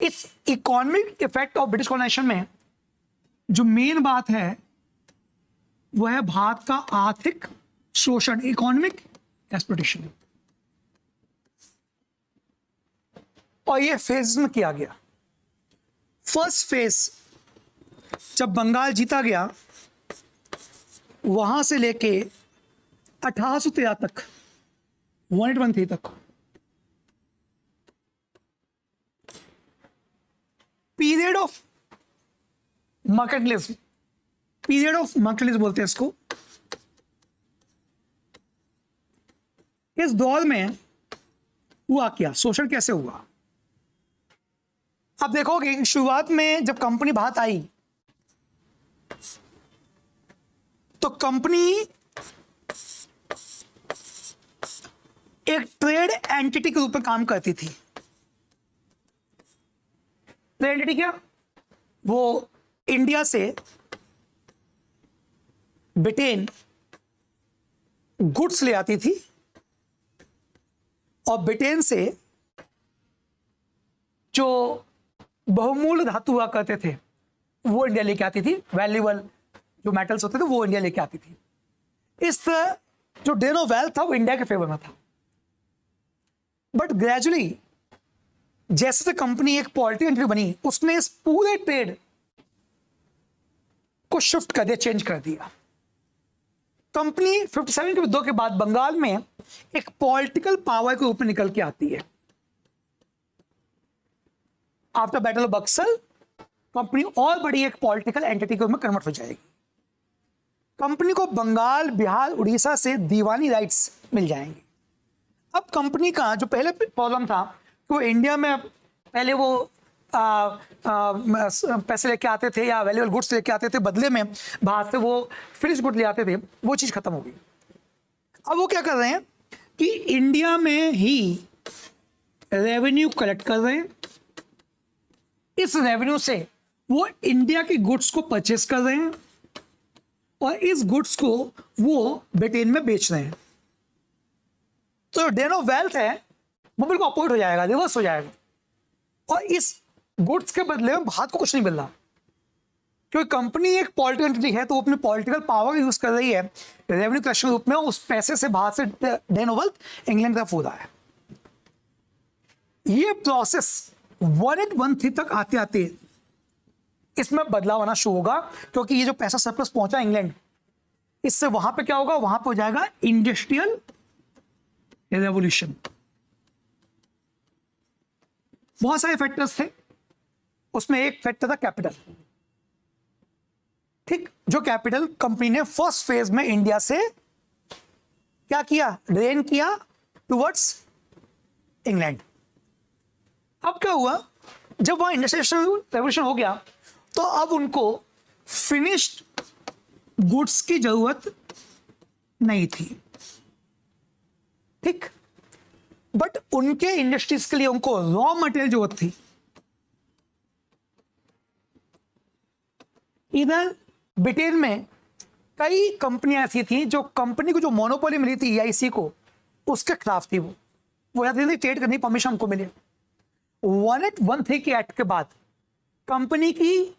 इस economic effect of British colonisation में जो मेन बात है वह है भारत का आर्थिक शोषण, इकोनॉमिक एक्सप्लॉयटेशन। और ये फेज में किया गया। फर्स्ट फेज जब बंगाल जीता गया, वहां से लेके 1813 तक, 1813 तक period of mercantilism, period of mercantilism बोलते हैं इसको। इस दौर में हुआ क्या, शोषण कैसे हुआ? आप देखोगे शुरुआत में जब कंपनी भारत आई तो कंपनी एक ट्रेड एंटिटी के रूप में काम करती थी। ट्रेड एंटिटी क्या? वो इंडिया से ब्रिटेन गुड्स ले आती थी और ब्रिटेन से जो बहुमूल्य धातु हुआ करते थे वो इंडिया लेके आती थी, वैल्यूएबल जो मेटल्स होते थे वो इंडिया लेके आती थी। इस तरह जो डेन ऑफ वेल्थ था वो इंडिया के फेवर में था। बट ग्रेजुअली जैसे कंपनी एक पॉलिटिकल एंटिटी बनी, उसने इस पूरे ट्रेड को शिफ्ट कर दिया, चेंज कर दिया। कंपनी 57 के विद्रोह के बाद बंगाल में एक पॉलिटिकल पावर के रूप में निकल के आती है। After battle of Buxar company और बड़ी एक पॉलिटिकल एंटिटी के रूप में कन्वर्ट हो जाएगी। कंपनी को बंगाल, बिहार, उड़ीसा से दीवानी राइट्स मिल जाएंगे। अब कंपनी का जो पहले प्रॉब्लम था कि वो इंडिया में पहले वो पैसे लेके आते थे या वैल्यूएबल गुड्स लेके आते थे, बदले में बाहर से वो फिनिश गुड ले आते थे, वो चीज़ खत्म हो गई। अब वो क्या कर रहे हैं कि इंडिया में ही रेवेन्यू कलेक्ट कर रहे हैं। इस रेवेन्यू से वो इंडिया के गुड्स को परचेस कर रहे हैं और इस गुड्स को वो ब्रिटेन में बेच रहे हैं। तो डेन ऑफ वेल्थ है वो बिल्कुल अपोजिट हो जाएगा, रिवर्स हो जाएगा। और इस गुड्स के बदले में भारत को कुछ नहीं मिल रहा, क्योंकि कंपनी एक पॉलिटिकल एंटिटी है तो वो अपनी पॉलिटिकल पावर यूज कर रही है रेवेन्यू कलेक्शन रूप में। उस पैसे से बाहर से डेन ऑफ वेल्थ इंग्लैंड तरफ हो रहा है। ये प्रोसेस 1813 तक आते आते इसमें बदलाव आना शुरू होगा, क्योंकि ये जो पैसा सरप्लस पहुंचा इंग्लैंड, इससे वहां पे क्या होगा, वहां पे हो जाएगा इंडस्ट्रियल रेवोल्यूशन। बहुत सारे फैक्टर्स थे, उसमें एक फैक्टर था कैपिटल। ठीक, जो कैपिटल कंपनी ने फर्स्ट फेज में इंडिया से क्या किया, ड्रेन किया टुवर्ड्स इंग्लैंड। अब क्या हुआ, जब वहां इंडस्ट्रियल रेवोल्यूशन हो गया तो अब उनको फिनिश्ड गुड्स की जरूरत नहीं थी। ठीक, बट उनके इंडस्ट्रीज के लिए उनको रॉ मटेरियल जरूरत थी। इधर ब्रिटेन में कई कंपनियां ऐसी थी जो कंपनी को जो मोनोपोली मिली थी EIC को, उसके खिलाफ थी। वो चाहती थी ट्रेड करने की परमिशन हमको मिले। 1813 के एक्ट के बाद कंपनी की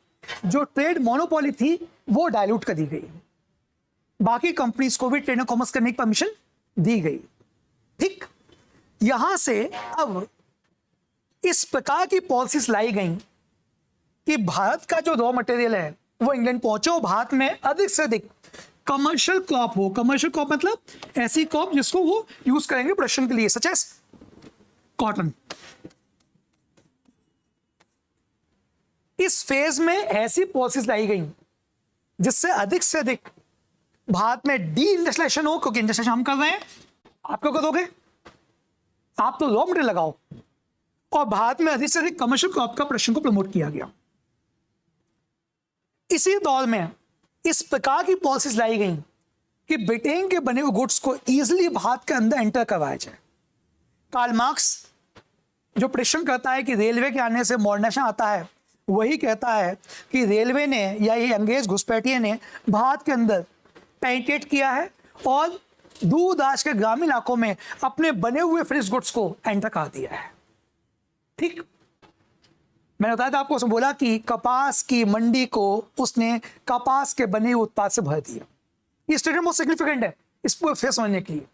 जो ट्रेड मोनोपोली थी वो डायल्यूट कर दी गई, बाकी कंपनीज को भी ट्रेड और कॉमर्स करने की परमिशन दी गई। ठीक, यहां से अब इस प्रकार की पॉलिसीज लाई गई कि भारत का जो रॉ मटेरियल है वो इंग्लैंड पहुंचे और भारत में अधिक से अधिक कमर्शियल क्रॉप हो। कमर्शियल क्रॉप मतलब ऐसी क्रॉप जिसको वो यूज करेंगे प्रोडक्शन के लिए, सच एज कॉटन। इस फेज में ऐसी पॉलिसीज लाई गई जिससे अधिक से अधिक भारत में डी इंडस्ट्रियलाइजेशन हो, क्योंकि इंडस्ट्रियलाइजेशन हम कर रहे हैं, आप क्या करोगे, आप तो रॉ मटेरियल लगाओ। और भारत में अधिक से अधिक कमर्शियल क्रॉप का प्रोडक्शन को प्रमोट किया गया। इसी दौर में इस प्रकार की पॉलिसीज लाई गई कि ब्रिटेन के बने हुए गुड्स को इजीली भारत के अंदर एंटर करवाया जाए। कार्ल मार्क्स जो प्रेडिक्शन करता है कि रेलवे के आने से मॉडर्नाइजेशन आता है, वही कहता है कि रेलवे ने या ये अंग्रेज घुसपैठिए ने भारत के अंदर पेनिट्रेट किया है और दूर दराज के ग्रामीण इलाकों में अपने बने हुए फिनिश गुड्स को एंटर कर दिया है। ठीक, मैंने बताया था आपको, उसने बोला कि कपास की मंडी को उसने कपास के बने हुए उत्पाद से भर दिया। ये स्टेटमेंट बहुत सिग्निफिकेंट है इस पूरे फेस समझने के लिए।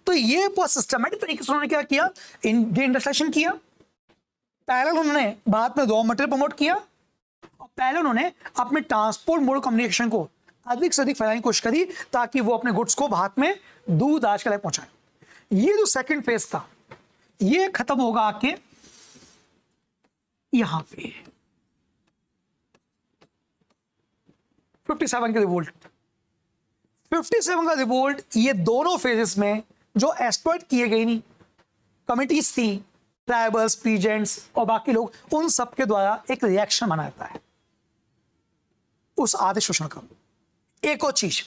तो ये बहुत सिस्टमैटिक तरीके से उन्होंने क्या किया, इंडस्ट्रियलाइजेशन किया। पहले उन्होंने भारत में रॉ मटेरियल प्रमोट किया, और पहले उन्होंने अपने ट्रांसपोर्ट मोड कम्युनिकेशन को अधिक से अधिक फैलाने की कोशिश करी ताकि वो अपने गुड्स को भारत में दूर दराज के लिए पहुंचाए। ये जो सेकंड फेज था ये खत्म होगा आके यहां पे 57 के रिवोल्ट। 57 का रिवोल्ट, ये दोनों फेजेस में जो एक्सप्लॉइट किए गई नहीं कमिटीज थी, ट्राइबल्स, पीजेंट्स और बाकी लोग, उन सबके द्वारा एक रिएक्शन बना जाता है उस आधे शोषण का। एक और चीज,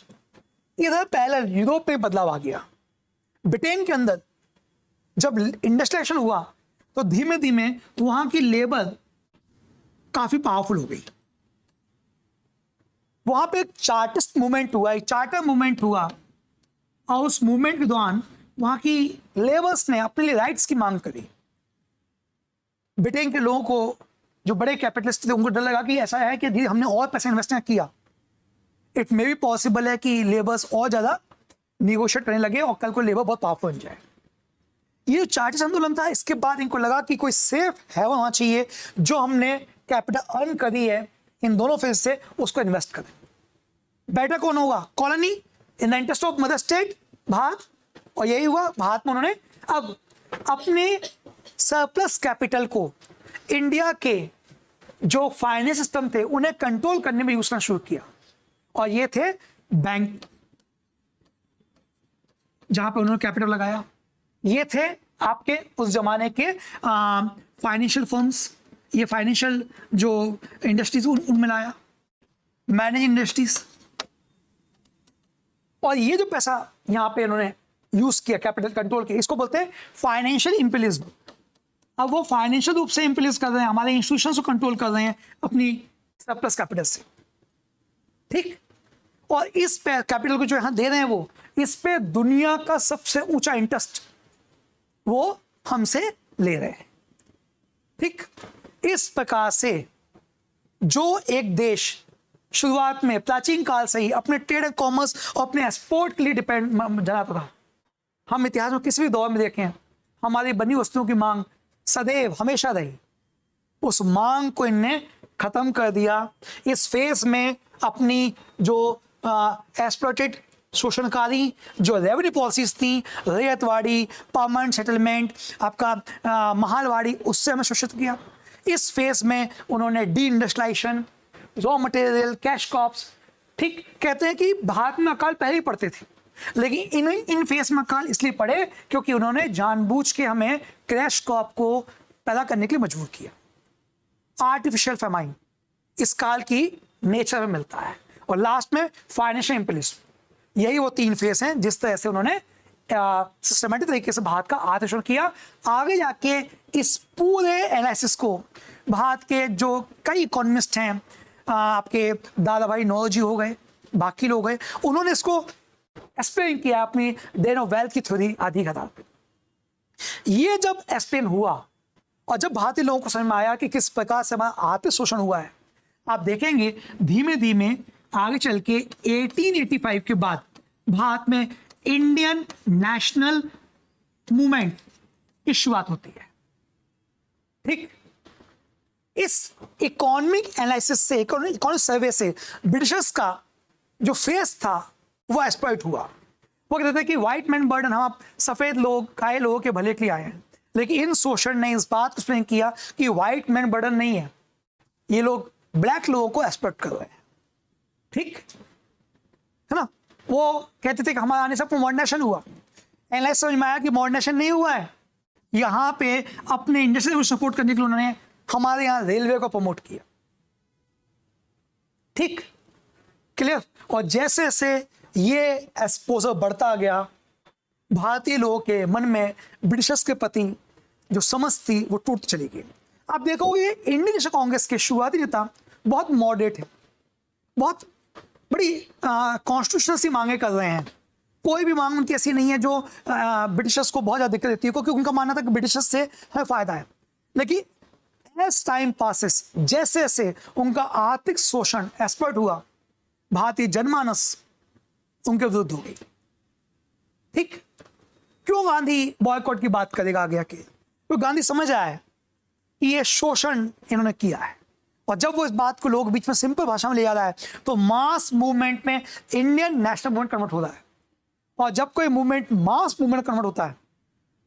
इधर पहले यूरोप में बदलाव आ गया। ब्रिटेन के अंदर जब इंडस्ट्रियलाइजेशन हुआ तो धीमे धीमे वहां की लेबर काफी पावरफुल हो गई। वहां पे एक चार्टिस्ट मूवमेंट हुआ, एक चार्टर मूवमेंट हुआ, और उस मूवमेंट के दौरान वहां की लेबर्स ने अपने लिए राइट्स की मांग करी। ब्रिटेन के लोगों को, जो बड़े कैपिटलिस्ट थे, उनको डर लगा कि ऐसा है कि हमने और पैसा इन्वेस्ट किया, इट मे बी पॉसिबल है कि लेबर्स और ज्यादा निगोशिएट करने लगे और कल को लेबर बहुत पावरफुल बन जाए। ये चार्टिस्ट आंदोलन था, इसके बाद इनको लगा कि कोई सेफ हेवन होना चाहिए, जो हमने कैपिटल अर्न करी है इन दोनों फेज से उसको इन्वेस्ट करें। बेटर कौन होगा? Colony in the interest of mother state Bharat. और यही हुआ, भारत में उन्होंने अब अपने सरप्लस कैपिटल को इंडिया के जो फाइनेंस सिस्टम थे उन्हें कंट्रोल करने में यूज करना शुरू किया, और ये थे बैंक, जहां पे उन्होंने कैपिटल लगाया। ये थे आपके उस जमाने के फाइनेंशियल फर्म्स, ये फाइनेंशियल जो इंडस्ट्रीज उनमें लाया, मैनेज इंडस्ट्रीज। और ये जो पैसा यहां पे इन्होंने यूज किया कैपिटल कंट्रोल के, इसको बोलते हैं फाइनेंशियल इंपीरियलिज्म। अब वो फाइनेंशियल रूप से इंपीरियलाइज कर रहे हैं, हमारे इंस्टीट्यूशंस को कंट्रोल कर रहे हैं अपनी सरप्लस कैपिटल से, ठीक। और इस पे कैपिटल को जो यहां दे रहे हैं, वो इस पे दुनिया का सबसे ऊंचा इंटरेस्ट वो हमसे ले रहे हैं, ठीक। इस प्रकार से जो एक देश शुरुआत में प्राचीन काल से ही अपने ट्रेड एंड कॉमर्स और अपने एक्सपोर्ट के लिए डिपेंड जनाता था, हम इतिहास में किसी भी दौर में देखें हमारी बनी वस्तुओं की मांग सदैव हमेशा रही, उस मांग को इनने खत्म कर दिया। इस फेज में अपनी जो एक्सप्लॉइटेड शोषणकारी जो रेवेन्यू पॉलिसीज थी, रैयतवाड़ी, परमानेंट सेटलमेंट, आपका महालवाड़ी, उससे हमें शोषित किया। इस फेज में उन्होंने deindustrialisation, raw material, cash crops, ठीक। कहते हैं कि भारत में अकाल पहले ही पड़ते थे, लेकिन इन फेज में अकाल इसलिए पड़े क्योंकि उन्होंने जानबूझ के हमें क्रैश क्रॉप को पैदा करने के लिए मजबूर किया। आर्टिफिशियल फेमाइन इस काल की नेचर में मिलता है। और लास्ट में फाइनेंशियल इंपीरियलिज्म। यही वो तीन फेज हैं जिस तरह से उन्होंने सिस्टमेटिक तरीके से भारत का आत्मशोषण किया। आगे जाके इस पूरे एनालिसिस को भारत के जो कई इकोनॉमिस्ट हैं, आपके दादा भाई नौरोजी हो गए, बाकी लोग गए, उन्होंने इसको एक्सप्लेन किया अपनी डेन ऑफ वेल्थ की थ्योरी आदि के आधार पर। ये जब एक्सप्लेन हुआ और जब भारतीय लोगों को समझ में आया कि किस प्रकार से हमारा आर्थिक शोषण हुआ है, आप देखेंगे धीमे धीमे आगे चल के 1885 के बाद भारत में इंडियन नेशनल मूवमेंट की शुरुआत होती है, ठीक। इस इकोनॉमिक एनालिसिस से, इकोनॉमिक सर्वे से ब्रिटिशर्स का जो फेस था वो एक्सप्लॉइट हुआ। वो कहते थे कि व्हाइट मैन बर्डन, हम सफेद लोग, काले लोगों के भले के लिए आए हैं, लेकिन इन शोषण ने इस बात को एक्सप्लेन किया कि व्हाइट मैन बर्डन नहीं है, ये लोग ब्लैक लोगों को एक्सप्लॉइट कर रहे हैं, ठीक है ना। वो कहते थे कि हमारे आने से मॉडर्नाइजेशन हुआ। एनालिसिस समझ में आया कि मॉडर्नाइजेशन नहीं हुआ है, यहाँ पे अपने इंडस्ट्री को सपोर्ट करने के लिए उन्होंने हमारे यहाँ रेलवे को प्रमोट किया, ठीक, क्लियर। और जैसे जैसे ये एक्सपोजर बढ़ता गया, भारतीय लोगों के मन में ब्रिटिशर्स के प्रति जो समझ थी वो टूटती चली गई। आप देखो ये इंडियन नेशनल कांग्रेस के शुरुआती नेता बहुत मॉडरेट है, बहुत बड़ी कॉन्स्टिट्यूशनल सी मांगे कर रहे हैं। कोई भी मांग उनकी ऐसी नहीं है जो ब्रिटिशर्स को बहुत ज़्यादा दिक्कत देती है, क्योंकि उनका मानना था कि ब्रिटिशर्स से हमें फायदा है। लेकिन एज टाइम पासिस, जैसे जैसे उनका आर्थिक शोषण एक्सपर्ट हुआ, भारतीय जनमानस उनके विरुद्ध हो गई। ठीक, क्यों गांधी बॉयकॉट की बात करेगा आगे आके? तो गांधी समझ आया है कि ये शोषण इन्होंने किया है, और जब वो इस बात को लोग बीच में सिंपल भाषा में ले आ रहा है तो मास मूवमेंट में इंडियन नेशनल मूवमेंट कन्वर्ट हो रहा है। और जब कोई मूवमेंट मास मूवमेंट कन्वर्ट होता है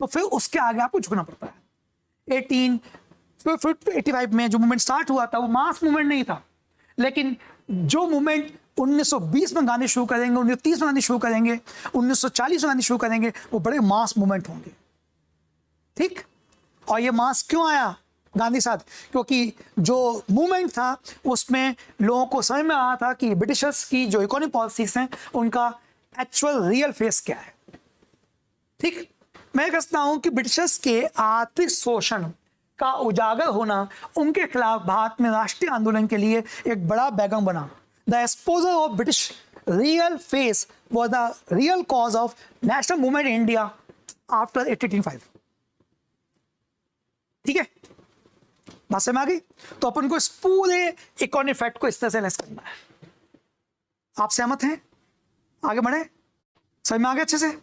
तो फिर उसके आगे आपको झुकना पड़ता है। 1885 में जो मूवमेंट स्टार्ट हुआ था वो मास मूवमेंट नहीं था, लेकिन जो मूवमेंट 1920 में गांधी शुरू करेंगे, 1930 में गांधी शुरू करेंगे, 1940 में गांधी शुरू करेंगे, वो बड़े मास मूवमेंट होंगे। ठीक, और ये मास क्यों आया गांधी साथ? क्योंकि जो मूवमेंट था उसमें लोगों को समझ में आया था कि ब्रिटिशर्स की जो इकोनॉमिक पॉलिसीज हैं उनका एक्चुअल रियल फेस क्या है। ठीक, मैं कहता हूं कि ब्रिटिशर्स के आर्थिक शोषण का उजागर होना उनके खिलाफ भारत में राष्ट्रीय आंदोलन के लिए एक बड़ा बैगम बना। The exposure of British real face was the real cause of national movement in India after 1885। ठीक है, बात समझ में आ गई? तो अपन को इस पूरे इकोनॉमिक फैक्ट को इस तरह से लेस करना है। आप सहमत हैं? आगे बढ़े? समझ में आ गया अच्छे से?